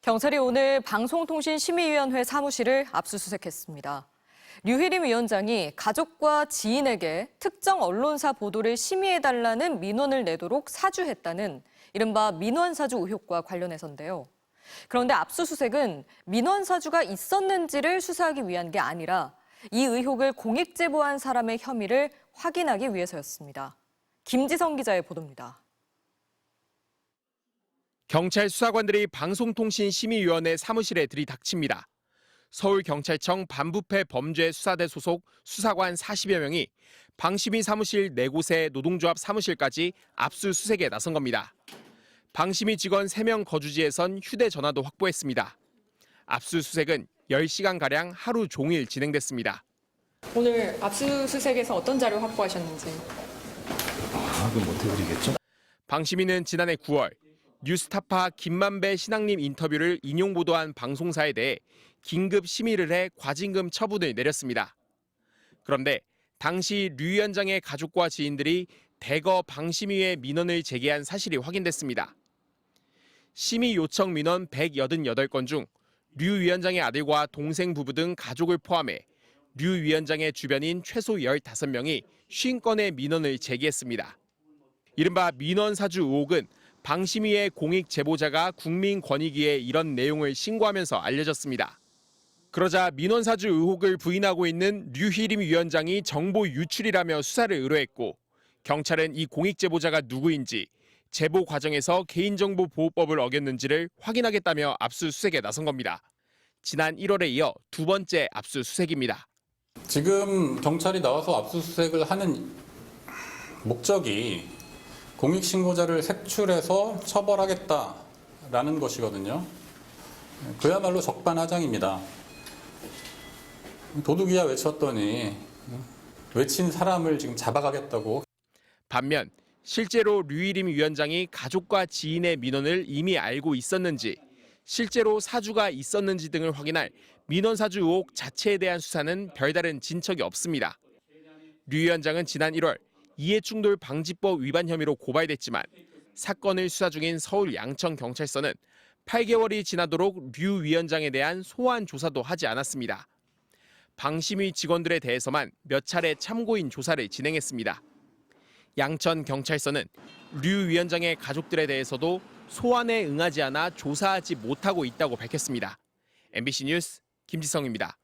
경찰이 오늘 방송통신심의위원회 사무실을 압수수색했습니다. 류희림 위원장이 가족과 지인에게 특정 언론사 보도를 심의해달라는 민원을 내도록 사주했다는 이른바 민원사주 의혹과 관련해서인데요. 그런데 압수수색은 민원사주가 있었는지를 수사하기 위한 게 아니라 이 의혹을 공익제보한 사람의 혐의를 확인하기 위해서였습니다. 김지성 기자의 보도입니다. 경찰 수사관들이 방송통신심의위원회 사무실에 들이닥칩니다. 서울경찰청 반부패 범죄수사대 소속 수사관 40여 명이 방심위 사무실 4곳의 노동조합 사무실까지 압수수색에 나선 겁니다. 방심위 직원 3명 거주지에선 휴대전화도 확보했습니다. 압수수색은 10시간가량 하루 종일 진행됐습니다. 오늘 압수수색에서 어떤 자료 확보하셨는지. 그건 못 해드리겠죠. 방심위는 지난해 9월 뉴스타파 김만배 신앙님 인터뷰를 인용 보도한 방송사에 대해 긴급 심의를 해 과징금 처분을 내렸습니다. 그런데 당시 류 위원장의 가족과 지인들이 대거 방심위에 민원을 제기한 사실이 확인됐습니다. 심의 요청 민원 188건 중 류 위원장의 아들과 동생 부부 등 가족을 포함해 류 위원장의 주변인 최소 15명이 50건의 민원을 제기했습니다. 이른바 민원사주 의혹은 방심위의 공익 제보자가 국민권익위에 이런 내용을 신고하면서 알려졌습니다. 그러자 민원사주 의혹을 부인하고 있는 류희림 위원장이 정보 유출이라며 수사를 의뢰했고 경찰은 이 공익 제보자가 누구인지 제보 과정에서 개인정보보호법을 어겼는지를 확인하겠다며 압수수색에 나선 겁니다. 지난 1월에 이어 두 번째 압수수색입니다. 지금 경찰이 나와서 압수수색을 하는 목적이 공익신고자를 색출해서 처벌하겠다라는 것이거든요. 그야말로 적반하장입니다. 도둑이야 외쳤더니 외친 사람을 지금 잡아가겠다고. 반면 실제로 류희림 위원장이 가족과 지인의 민원을 이미 알고 있었는지, 실제로 사주가 있었는지 등을 확인할 민원사주 의혹 자체에 대한 수사는 별다른 진척이 없습니다. 류 위원장은 지난 1월 이해충돌 방지법 위반 혐의로 고발됐지만 사건을 수사 중인 서울 양천경찰서는 8개월이 지나도록 류 위원장에 대한 소환 조사도 하지 않았습니다. 방심위 직원들에 대해서만 몇 차례 참고인 조사를 진행했습니다. 양천경찰서는 류 위원장의 가족들에 대해서도 소환에 응하지 않아 조사하지 못하고 있다고 밝혔습니다. MBC 뉴스 김지성입니다.